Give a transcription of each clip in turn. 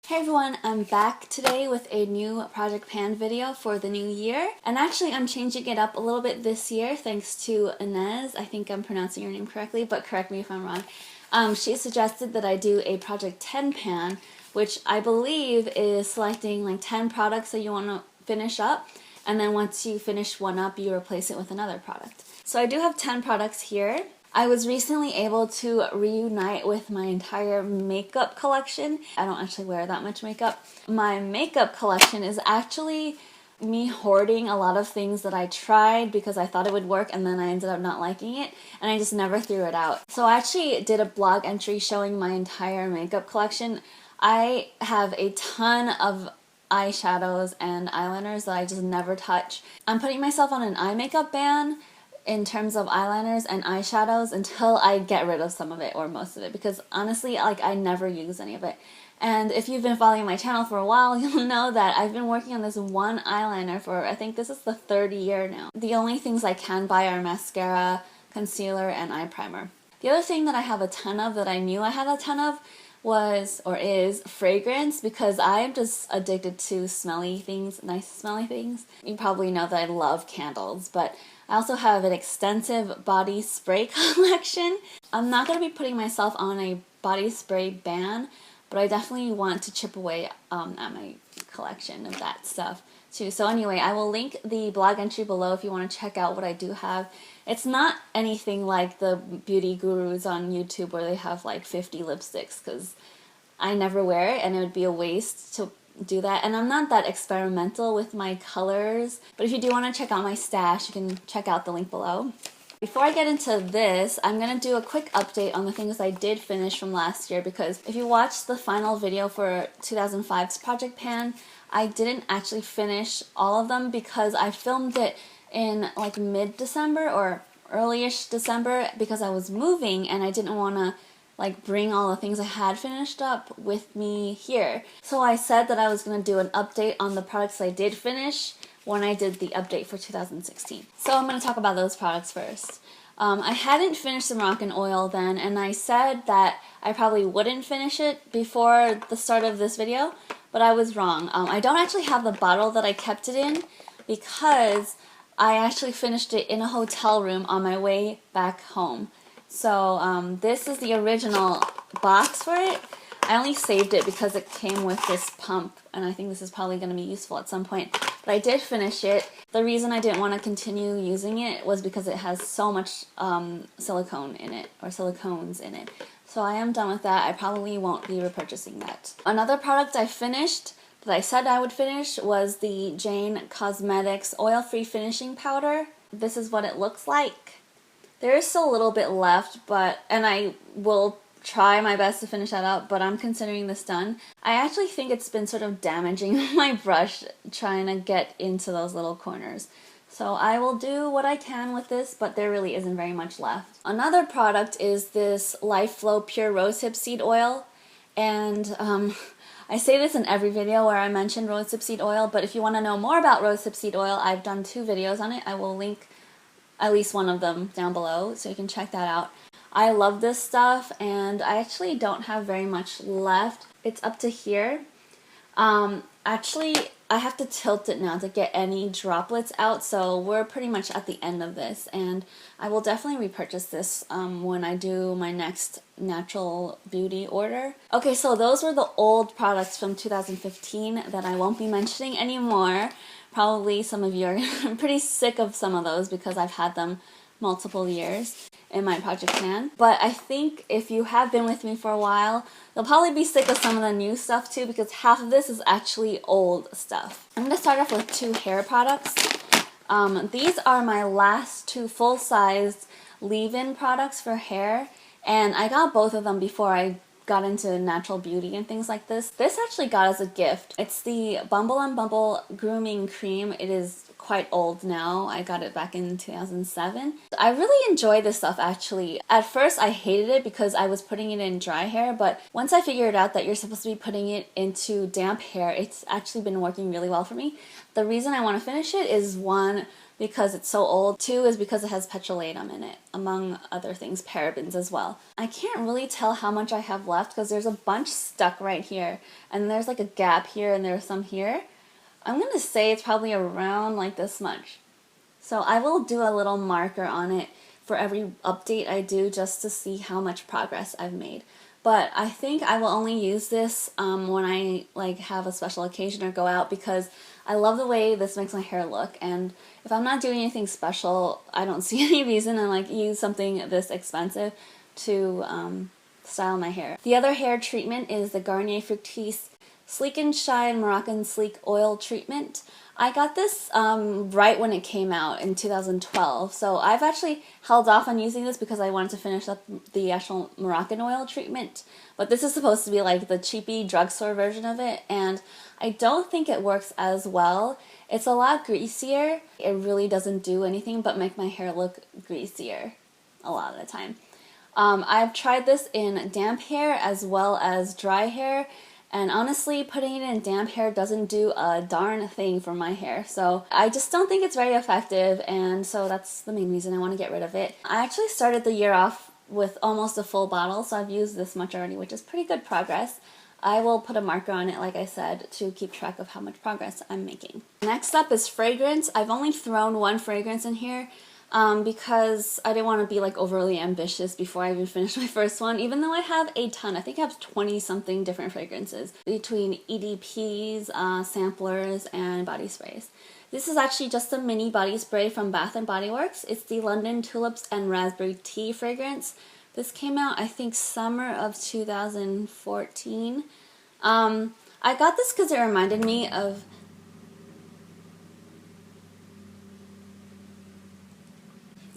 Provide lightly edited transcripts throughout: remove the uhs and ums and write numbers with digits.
Hey everyone, I'm back today with a new Project Pan video for the new year. And actually I'm changing it up a little bit this year thanks to Inez. I think I'm pronouncing your name correctly, but correct me if I'm wrong. She suggested that I do a Project 10 pan, which I believe is selecting like 10 products that you want to finish up. And then once you finish one up, you replace it with another product. So I do have 10 products here. I was recently able to reunite with my entire makeup collection. I don't actually wear that much makeup. My makeup collection is actually me hoarding a lot of things that I tried because I thought it would work and then I ended up not liking it and I just never threw it out. So I actually did a blog entry showing my entire makeup collection. I have a ton of eyeshadows and eyeliners that I just never touch. I'm putting myself on an eye makeup ban in terms of eyeliners and eyeshadows until I get rid of some of it or most of it, because honestly, like, I never use any of it. And if you've been following my channel for a while, you'll know that I've been working on this one eyeliner for, I think this is the third year now. The only things I can buy are mascara, concealer, and eye primer. The other thing that I have a ton of that I knew I had a ton of was, or is, fragrance, because I am just addicted to smelly things, nice smelly things. You probably know that I love candles, but I also have an extensive body spray collection. I'm not going to be putting myself on a body spray ban, but I definitely want to chip away at my collection of that stuff too. So anyway, I will link the blog entry below if you want to check out what I do have. It's not anything like the beauty gurus on YouTube where they have like 50 lipsticks, because I never wear it and it would be a waste to do that, and I'm not that experimental with my colors, but if you do want to check out my stash, you can check out the link below. Before I get into this, I'm going to do a quick update on the things I did finish from last year, because if you watched the final video for 2005's Project Pan, I didn't actually finish all of them because I filmed it in like mid-December or early-ish December because I was moving and I didn't want to like bring all the things I had finished up with me here. So I said that I was going to do an update on the products I did finish when I did the update for 2016. So I'm going to talk about those products first. I hadn't finished the Moroccan Oil then, and I said that I probably wouldn't finish it before the start of this video, but I was wrong. I don't actually have the bottle that I kept it in because I actually finished it in a hotel room on my way back home. So this is the original box for it. I only saved it because it came with this pump, and I think this is probably going to be useful at some point. But I did finish it. The reason I didn't want to continue using it was because it has so much silicone in it, or silicones in it. So I am done with that. I probably won't be repurchasing that. Another product I finished that I said I would finish was the Jane Cosmetics Oil-Free Finishing Powder. This is what it looks like. There is still a little bit left, and I will try my best to finish that up, but I'm considering this done. I actually think it's been sort of damaging my brush trying to get into those little corners. So I will do what I can with this, but there really isn't very much left. Another product is this Life-flo Pure Rosehip Seed Oil, and I say this in every video where I mention Rosehip Seed Oil, but if you want to know more about Rosehip Seed Oil, I've done 2 videos on it. I will link at least one of them down below, so you can check that out. I love this stuff, and I actually don't have very much left. It's up to here. Actually, I have to tilt it now to get any droplets out, so we're pretty much at the end of this, and I will definitely repurchase this when I do my next natural beauty order. Okay, so those were the old products from 2015 that I won't be mentioning anymore. Probably some of you are pretty sick of some of those because I've had them multiple years in my Project Pan. But I think if you have been with me for a while, you'll probably be sick of some of the new stuff too, because half of this is actually old stuff. I'm going to start off with 2 hair products. These are my last 2 full-sized leave-in products for hair, and I got both of them before I got into natural beauty and things like this. This actually got as a gift. It's the Bumble Grooming Cream. It is quite old now. I got it back in 2007. I really enjoy this stuff actually. At first I hated it because I was putting it in dry hair, but once I figured out that you're supposed to be putting it into damp hair, it's actually been working really well for me. The reason I want to finish it is, one, because it's so old. 2 is because it has petrolatum in it, among other things, parabens as well. I can't really tell how much I have left because there's a bunch stuck right here, and there's like a gap here and there's some here. I'm gonna say it's probably around like this much. So I will do a little marker on it for every update I do just to see how much progress I've made. But I think I will only use this when I like have a special occasion or go out, because I love the way this makes my hair look, and if I'm not doing anything special, I don't see any reason to like use something this expensive to style my hair. The other hair treatment is the Garnier Fructis Sleek and Shine Moroccan Sleek Oil Treatment. I got this right when it came out in 2012, so I've actually held off on using this because I wanted to finish up the actual Moroccan Oil treatment, but this is supposed to be like the cheapy drugstore version of it, and I don't think it works as well. It's a lot greasier. It really doesn't do anything but make my hair look greasier a lot of the time. I've tried this in damp hair as well as dry hair, and honestly, putting it in damp hair doesn't do a darn thing for my hair. So I just don't think it's very effective, and so that's the main reason I want to get rid of it. I actually started the year off with almost a full bottle, so I've used this much already, which is pretty good progress. I will put a marker on it, like I said, to keep track of how much progress I'm making. Next up is fragrance. I've only thrown one fragrance in here, because I didn't want to be like overly ambitious before I even finish my first one, even though I have a ton. I think I have 20 something different fragrances between EDPs, samplers, and body sprays. This is actually just a mini body spray from Bath & Body Works. It's the London Tulips and Raspberry Tea fragrance. This came out, I think, summer of 2014. I got this because it reminded me of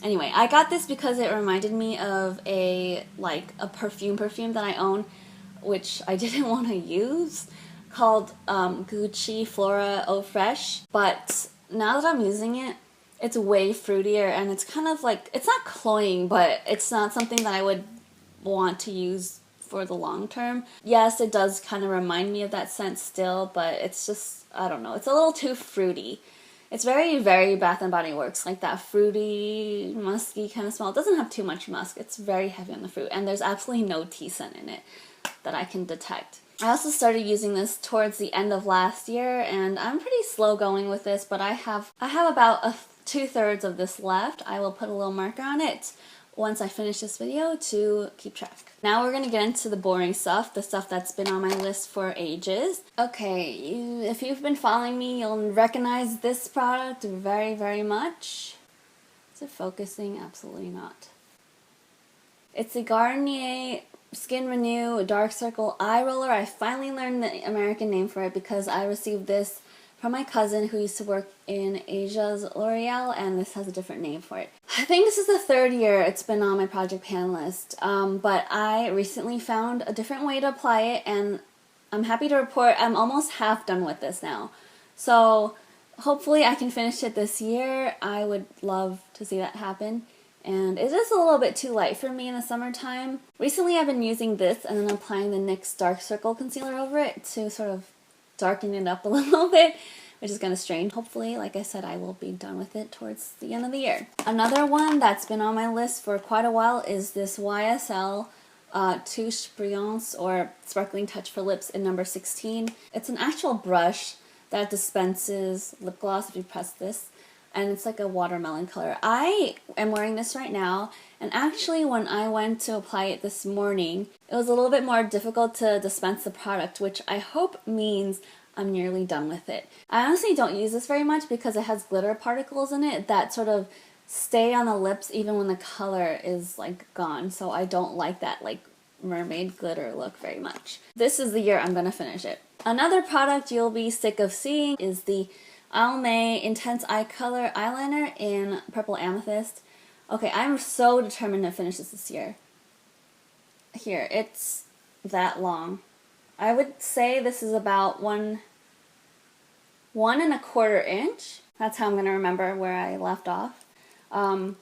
Anyway, I got this because it reminded me of a perfume that I own, which I didn't want to use, called Gucci Flora Eau Fraiche. But now that I'm using it, it's way fruitier, and it's kind of like, it's not cloying, but it's not something that I would want to use for the long term. Yes, it does kind of remind me of that scent still, but it's just, I don't know, it's a little too fruity. It's very, very Bath & Body Works, like that fruity, musky kind of smell. It doesn't have too much musk. It's very heavy on the fruit, and there's absolutely no tea scent in it that I can detect. I also started using this towards the end of last year, and I'm pretty slow going with this, but I have about 2/3 of this left. I will put a little marker on it once I finish this video to keep track. Now we're going to get into the boring stuff, the stuff that's been on my list for ages. Okay, if you've been following me, you'll recognize this product very, very much. Is it focusing? Absolutely not. It's the Garnier Skin Renew Dark Circle Eye Roller. I finally learned the American name for it because I received this from my cousin who used to work in Asia's L'Oreal, and this has a different name for it. I think this is the 3rd year it's been on my project pan list, but I recently found a different way to apply it, and I'm happy to report I'm almost half done with this now. So hopefully I can finish it this year. I would love to see that happen. And it is a little bit too light for me in the summertime. Recently I've been using this and then applying the NYX Dark Circle Concealer over it to sort of darken it up a little bit, which is kind of strange. Hopefully, like I said, I will be done with it towards the end of the year. Another one that's been on my list for quite a while is this YSL Touche Brilliance, or Sparkling Touch for Lips, in number 16. It's an actual brush that dispenses lip gloss if you press this, and it's like a watermelon color. I am wearing this right now, and actually when I went to apply it this morning, it was a little bit more difficult to dispense the product, which I hope means I'm nearly done with it. I honestly don't use this very much because it has glitter particles in it that sort of stay on the lips even when the color is like gone, so I don't like that like mermaid glitter look very much. This is the year I'm gonna finish it. Another product you'll be sick of seeing is the Almay Intense Eye Color Eyeliner in Purple Amethyst. Okay, I'm so determined to finish this year. Here, it's that long. I would say this is about 1.25 inch. That's how I'm going to remember where I left off. I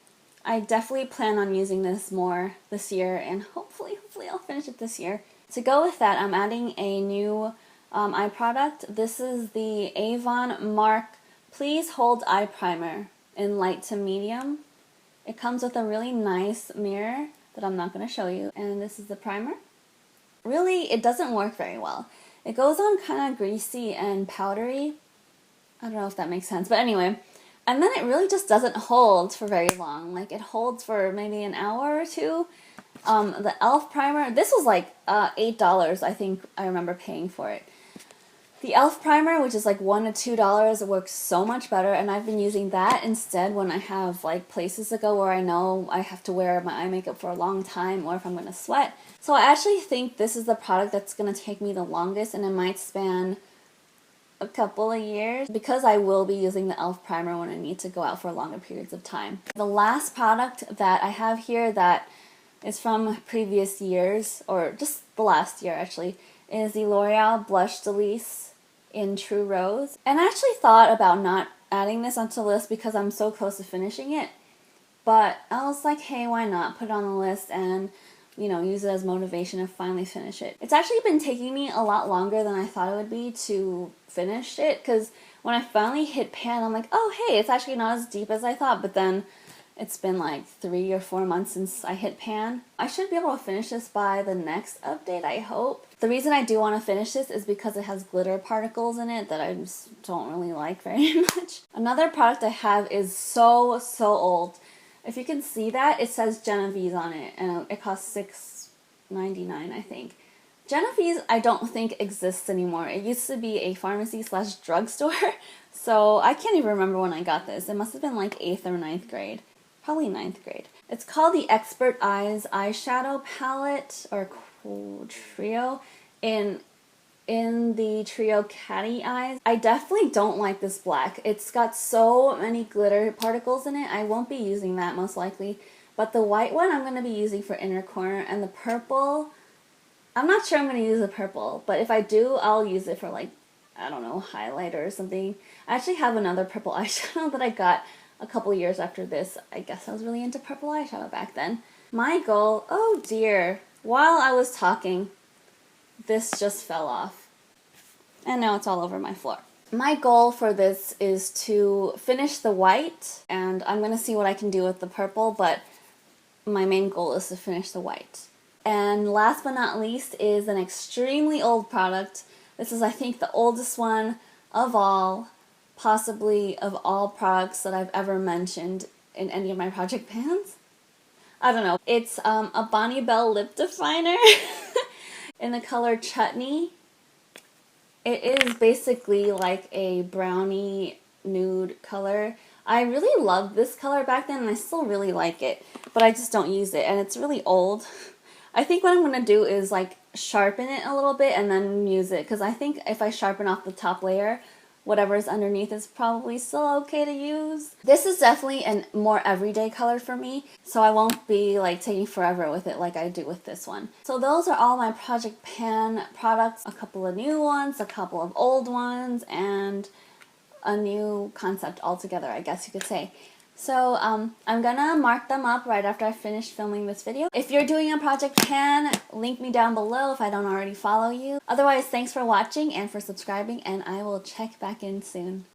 definitely plan on using this more this year, and hopefully I'll finish it this year. To go with that, I'm adding a new eye product. This is the Avon Please Hold Eye Primer. in light to medium. It comes with a really nice mirror that I'm not going to show you. And this is the primer. Really, it doesn't work very well. It goes on kind of greasy and powdery. I don't know if that makes sense, but anyway. And then it really just doesn't hold for very long. Like, it holds for maybe an hour or two. The e.l.f. primer, this was like $8, I think I remember paying for it. The e.l.f. primer, which is like $1 to $2, works so much better, and I've been using that instead when I have like places to go where I know I have to wear my eye makeup for a long time, or if I'm going to sweat. So I actually think this is the product that's going to take me the longest, and it might span a couple of years because I will be using the e.l.f. primer when I need to go out for longer periods of time. The last product that I have here that is from previous years, or just the last year actually, is the L'Oreal Blush Delice in True Rose. And I actually thought about not adding this onto the list because I'm so close to finishing it. But I was like, hey, why not put it on the list and, you know, use it as motivation to finally finish it. It's actually been taking me a lot longer than I thought it would be to finish it, because when I finally hit pan, I'm like, oh, hey, it's actually not as deep as I thought, but then it's been like 3 or 4 months since I hit pan. I should be able to finish this by the next update, I hope. The reason I do want to finish this is because it has glitter particles in it that I just don't really like very much. Another product I have is so old. If you can see that, it says Genovese on it, and it costs $6.99, I think. Genovese, I don't think exists anymore. It used to be a pharmacy/drugstore, so I can't even remember when I got this. It must have been like 8th or 9th grade. Probably 9th grade. It's called the Expert Eyes Eyeshadow Palette, or Trio, in the Trio Catty Eyes. I definitely don't like this black. It's got so many glitter particles in it. I won't be using that most likely. But the white one I'm going to be using for inner corner, and the purple, I'm not sure I'm going to use the purple, but if I do, I'll use it for like, I don't know, highlighter or something. I actually have another purple eyeshadow that I got a couple years after this. I guess I was really into purple eyeshadow back then. My goal, oh dear, while I was talking, this just fell off. And now it's all over my floor. My goal for this is to finish the white, and I'm going to see what I can do with the purple, but my main goal is to finish the white. And last but not least is an extremely old product. This is, I think, the oldest one of all, possibly of all products that I've ever mentioned in any of my project pans. I don't know. It's a Bonne Bell lip definer in the color Chutney. It is basically like a brownie nude color. I really loved this color back then, and I still really like it, but I just don't use it, and it's really old. I think what I'm going to do is like sharpen it a little bit and then use it, because I think if I sharpen off the top layer, whatever's underneath is probably still okay to use. This is definitely a more everyday color for me, so I won't be like taking forever with it like I do with this one. So those are all my project pan products. A couple of new ones, a couple of old ones, and a new concept altogether, I guess you could say. So I'm gonna mark them up right after I finish filming this video. If you're doing a project pan, link me down below if I don't already follow you. Otherwise, thanks for watching and for subscribing, and I will check back in soon.